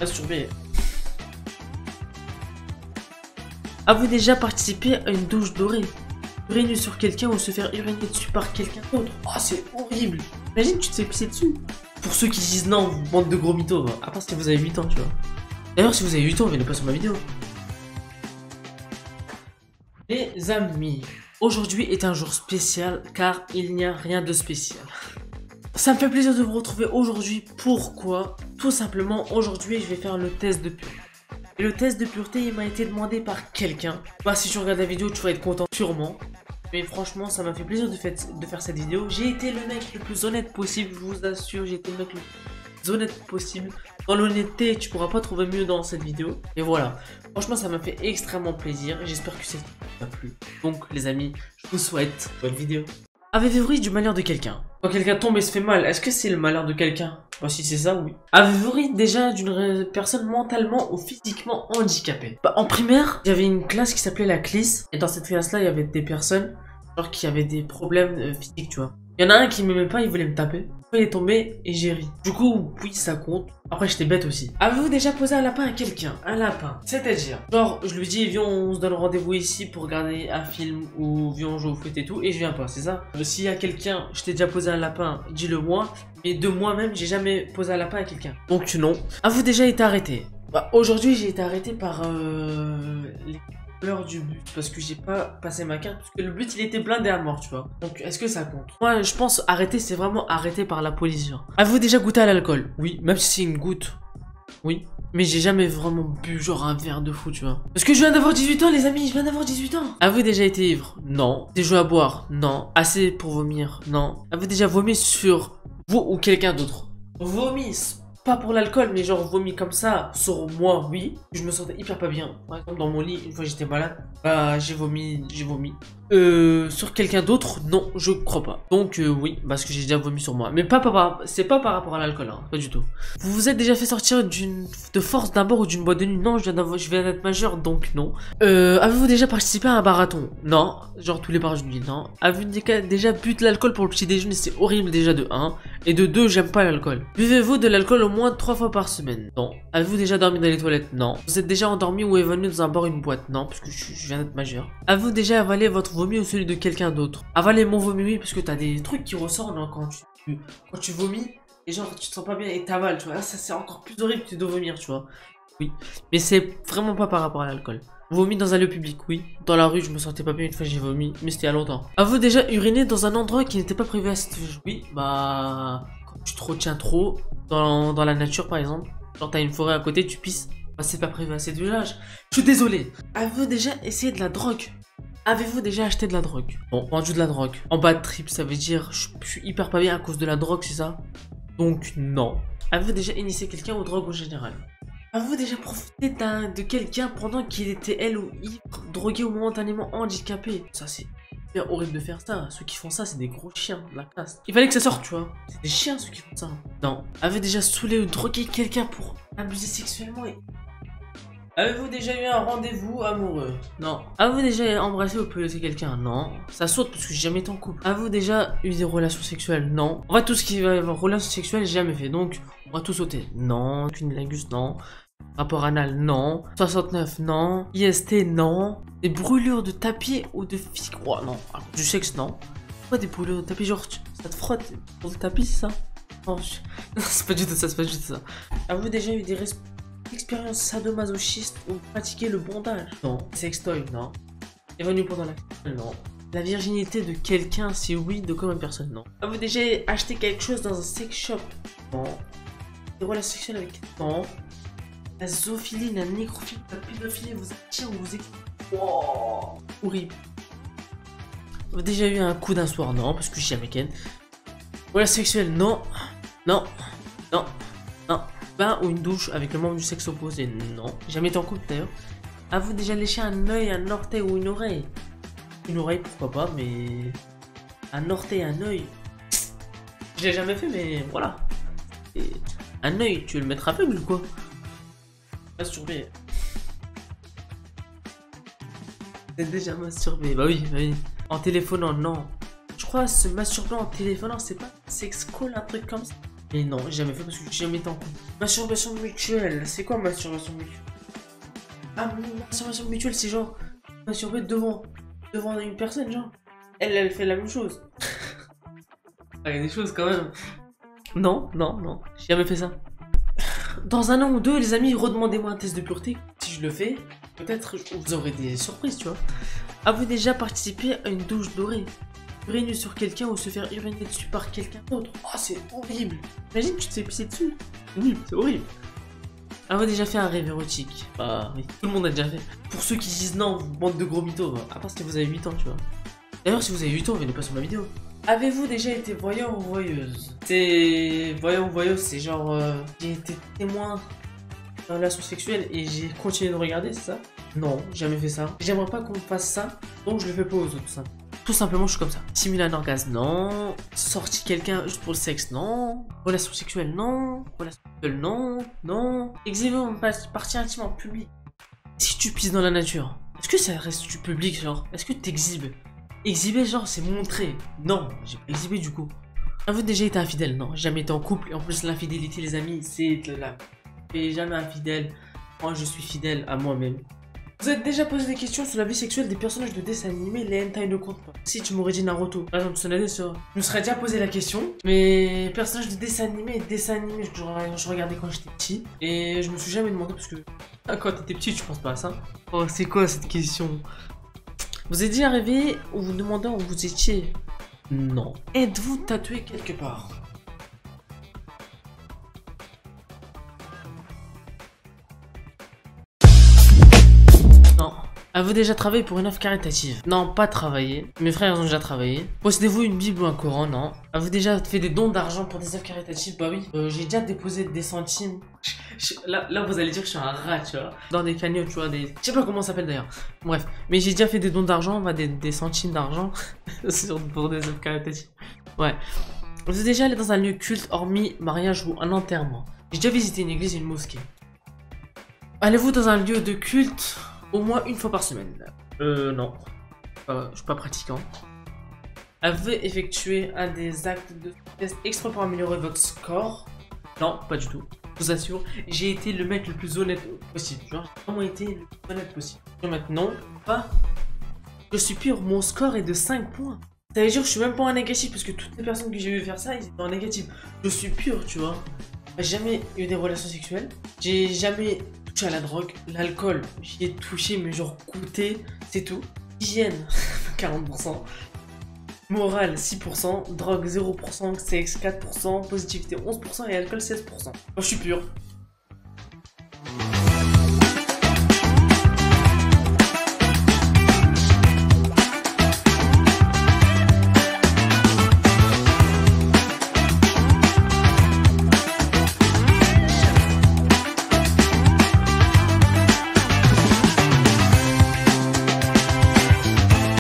Masturber. Avez-vous déjà participé à une douche dorée? Uriner sur quelqu'un ou se faire uriner dessus par quelqu'un d'autre? Oh, c'est horrible. Imagine, tu te fais pisser dessus. Pour ceux qui disent non, vous bande de gros mythos. À part si vous avez 8 ans, tu vois. D'ailleurs, si vous avez 8 ans, venez pas sur ma vidéo. Les amis, aujourd'hui est un jour spécial car il n'y a rien de spécial. Ça me fait plaisir de vous retrouver aujourd'hui. Pourquoi? Tout simplement, aujourd'hui, je vais faire le test de pureté. Et le test de pureté, il m'a été demandé par quelqu'un. Bah, si tu regardes la vidéo, tu vas être content, sûrement. Mais franchement, ça m'a fait plaisir de faire cette vidéo. J'ai été le mec le plus honnête possible, je vous assure. J'ai été le mec le plus honnête possible. Dans l'honnêteté, tu pourras pas trouver mieux dans cette vidéo. Et voilà. Franchement, ça m'a fait extrêmement plaisir. J'espère que cette vidéo vous a plu. Donc, les amis, je vous souhaite bonne vidéo. Avez-vous ri du malheur de quelqu'un? Quand quelqu'un tombe et se fait mal, est-ce que c'est le malheur de quelqu'un? Bah si c'est ça, oui. Avez-vous ri déjà d'une personne mentalement ou physiquement handicapée? Bah en primaire, il y avait une classe qui s'appelait la CLIS. Et dans cette classe-là, il y avait des personnes genre qui avaient des problèmes physiques, tu vois. Il y en a un qui m'aimait pas, il voulait me taper. Il est tombé et j'ai ri. Du coup, oui, ça compte. Après, j'étais bête aussi. Avez-vous déjà posé un lapin à quelqu'un? Un lapin. C'est-à-dire, genre, je lui dis, viens, on se donne rendez-vous ici pour regarder un film ou viens, on joue au foot et tout, et je viens pas, c'est ça? S'il y a quelqu'un, je t'ai déjà posé un lapin, dis-le moi. Mais de moi-même, j'ai jamais posé un lapin à quelqu'un. Donc, non. Avez-vous déjà été arrêté? Bah, aujourd'hui, j'ai été arrêté par les l'heure du but parce que j'ai pas passé ma carte parce que le but il était blindé à mort, tu vois. Donc est-ce que ça compte? Moi je pense arrêter, c'est vraiment arrêté par la police. Avez-vous déjà goûté à l'alcool? Oui, même si c'est une goutte. Oui. Mais j'ai jamais vraiment bu genre un verre de fou, tu vois. Parce que je viens d'avoir 18 ans, les amis, je viens d'avoir 18 ans. Avez-vous déjà été ivre? Non. Des jeux à boire? Non. Assez pour vomir? Non. Avez-vous déjà vomi sur vous ou quelqu'un d'autre? Vomi, pas pour l'alcool, mais genre vomi comme ça sur moi, oui. Je me sentais hyper pas bien. Par exemple, dans mon lit, une fois j'étais malade, bah j'ai vomi. Sur quelqu'un d'autre, non, je crois pas. Donc oui, parce que j'ai déjà vomi sur moi. Mais c'est pas par rapport à l'alcool, hein, pas du tout. Vous vous êtes déjà fait sortir de force d'un bar ou d'une boîte de nuit? Non, je viens d'être majeur, donc non. Avez-vous déjà participé à un marathon? Non, genre tous les bars de nuit, non. Avez-vous déjà bu de l'alcool pour le petit déjeuner? C'est horrible déjà de 1. Et de 2, j'aime pas l'alcool. Buvez-vous de l'alcool au moins 3 fois par semaine? Non. Avez-vous déjà dormi dans les toilettes? Non. Vous êtes déjà endormi ou évanoui dans un bar ou une boîte? Non, parce que je viens d'être majeur. Avez-vous déjà avalé votre vomi ou celui de quelqu'un d'autre? Avaler mon vomi, oui, parce que t'as des trucs qui ressortent hein, quand tu vomis. Et genre, tu te sens pas bien et t'avales, tu vois. Là, ça c'est encore plus horrible que de vomir, tu vois. Oui. Mais c'est vraiment pas par rapport à l'alcool. Vomi dans un lieu public, oui. Dans la rue, je me sentais pas bien une fois j'ai vomi, mais c'était il y a longtemps. Avez-vous déjà uriné dans un endroit qui n'était pas prévu à cette... Oui, bah... Quand tu te retiens trop, dans la nature par exemple, genre t'as une forêt à côté, tu pisses, bah c'est pas prévu à cet usage. Je suis désolé. Avez-vous déjà essayé de la drogue? Avez-vous déjà acheté de la drogue? Bon, vendu de la drogue. En bas de trip, ça veut dire je suis hyper pas bien à cause de la drogue, c'est ça? Donc non. Avez-vous déjà initié quelqu'un aux drogues en général? Avez-vous déjà profité de quelqu'un pendant qu'il était elle ou ivre, drogué ou momentanément handicapé? Ça c'est hyper horrible de faire ça. Ceux qui font ça, c'est des gros chiens de la caste. Il fallait que ça sorte, tu vois. C'est des chiens ceux qui font ça. Non. Avez-vous déjà saoulé ou drogué quelqu'un pour abuser sexuellement et... Avez-vous déjà eu un rendez-vous amoureux? Non. Avez-vous déjà embrassé ou peloté quelqu'un? Non. Ça saute parce que j'ai jamais été en couple. Avez-vous déjà eu des relations sexuelles? Non. En fait, tout ce qui va avoir relations sexuelles, j'ai jamais fait. Donc, on va tout sauter. Non. Cunilingus, non. Rapport anal, non. 69, non. IST, non. Des brûlures de tapis ou de physique? Oh, non. Alors, du sexe, non. Pourquoi des brûlures de tapis? Genre, ça te frotte pour le tapis, c'est ça? Non, c'est pas du tout ça, c'est pas du tout ça. Avez-vous déjà eu des expériences sadomasochistes ou pratiqué le bondage? Non. Sextoy, non. Évanoui pendant la... Non. La virginité de quelqu'un, si oui, de combien de personnes? Non. Avez-vous déjà acheté quelque chose dans un sex shop? Non. Des relations sexuelles avec... Non. La zoophilie, la nécrophilie, la pédophilie vous attire ou vous équipe. Wow. Horrible. Vous avez déjà eu un coup d'un soir? Non, parce que je suis américaine. Relations sexuelles? Non. Non. Non. Non. Bain ou une douche avec le membre du sexe opposé? Non. Jamais été en couple d'ailleurs. Avez-vous déjà léché un œil, un orteil ou une oreille? Une oreille, pourquoi pas, mais... Un orteil, un œil... Je l'ai jamais fait, mais voilà. Et... Un œil, tu veux le mettre aveugle ou quoi? Masturbé. T'es déjà masturbé? Bah oui, bah oui. En téléphonant, non. Je crois se masturber en téléphonant, c'est pas sex call, un truc comme ça. Mais non, j'ai jamais fait parce que j'ai jamais été en couple. Masturbation mutuelle, c'est quoi masturbation mutuelle? Ah, masturbation mutuelle, c'est genre masturber devant une personne, genre. Elle fait la même chose. Ah, il y a des choses quand même. Non, j'ai jamais fait ça. Dans un an ou deux, les amis, redemandez-moi un test de pureté. Si je le fais, peut-être vous aurez des surprises, tu vois. Avez-vous déjà participé à une douche dorée? Uriner sur quelqu'un ou se faire uriner dessus par quelqu'un d'autre? Oh, c'est horrible. Imagine, tu te fais pisser dessus. C'est horrible. Avez-vous déjà fait un rêve érotique? Bah oui, tout le monde a déjà fait. Pour ceux qui disent non, bande de gros mythos, bah, à part si vous avez 8 ans, tu vois. D'ailleurs, si vous avez 8 ans, venez pas sur ma vidéo. Avez-vous déjà été voyant ou voyeuse? C'est... Voyant ou voyeuse, c'est genre... j'ai été témoin d'une relation sexuelle et j'ai continué de regarder, c'est ça? Non, jamais fait ça. J'aimerais pas qu'on me fasse ça, donc je le fais pas aux autres, ça. Tout simplement, je suis comme ça. Simuler un orgasme, non. Sortir quelqu'un juste pour le sexe, non. Relation sexuelle, non. Relation sexuelle, non. Exhiber une partie intime en public. Si tu pisses dans la nature, est-ce que ça reste du public, genre? Est-ce que t'exhibes? Exhiber, genre, c'est montrer. Non, j'ai pas exhibé du coup. Avez-vous déjà été infidèle? Non, j'ai jamais été en couple. Et en plus, l'infidélité, les amis, c'est là. Je suis jamais infidèle. Moi, je suis fidèle à moi-même. Vous avez déjà posé des questions sur la vie sexuelle des personnages de dessins animés, les hentai ne comptent pas. Si tu m'aurais dit Naruto, par exemple, je me serais déjà posé la question. Mais personnages de dessins animés, je regardais quand j'étais petit. Et je me suis jamais demandé parce que quand t'étais petit, tu penses pas à ça. Oh, c'est quoi cette question? Vous êtes déjà arrivé ou vous demandant où vous étiez? Non. Êtes-vous tatoué quelque part? Non. Avez-vous déjà travaillé pour une œuvre caritative? Non, pas travaillé. Mes frères ont déjà travaillé. Possédez-vous une Bible ou un Coran? Non. Avez-vous déjà fait des dons d'argent pour des œuvres caritatives? Bah oui. J'ai déjà déposé des centimes. Là, vous allez dire que je suis un rat, tu vois. Dans des cagnottes, tu vois, je sais pas comment ça s'appelle d'ailleurs. Bref. Mais j'ai déjà fait des dons d'argent, des centimes d'argent. pour des œuvres caritatives. Ouais. Vous êtes déjà allé dans un lieu culte, hormis mariage ou un enterrement? J'ai déjà visité une église et une mosquée. Allez-vous dans un lieu de culte au moins une fois par semaine? Non. Je suis pas pratiquant. Avez-vous effectué un des actes de test exprès pour améliorer votre score? Non, pas du tout. Je vous assure, j'ai été le mec le plus honnête possible. Genre, j'ai vraiment été le plus honnête possible. Et maintenant, pas. Je suis pur, mon score est de 5 points. Ça veut dire que je suis même pas en négatif parce que toutes les personnes que j'ai vu faire ça, ils étaient en négatif. Je suis pur, tu vois. J'ai jamais eu des relations sexuelles. J'ai jamais touché à la drogue. L'alcool, j'y ai touché, mais genre goûté, c'est tout. Hygiène, 40%. Morale, 6%. Drogue, 0%. Sexe, 4%. Positivité, 11%. Et alcool, 16%. Moi, je suis pur.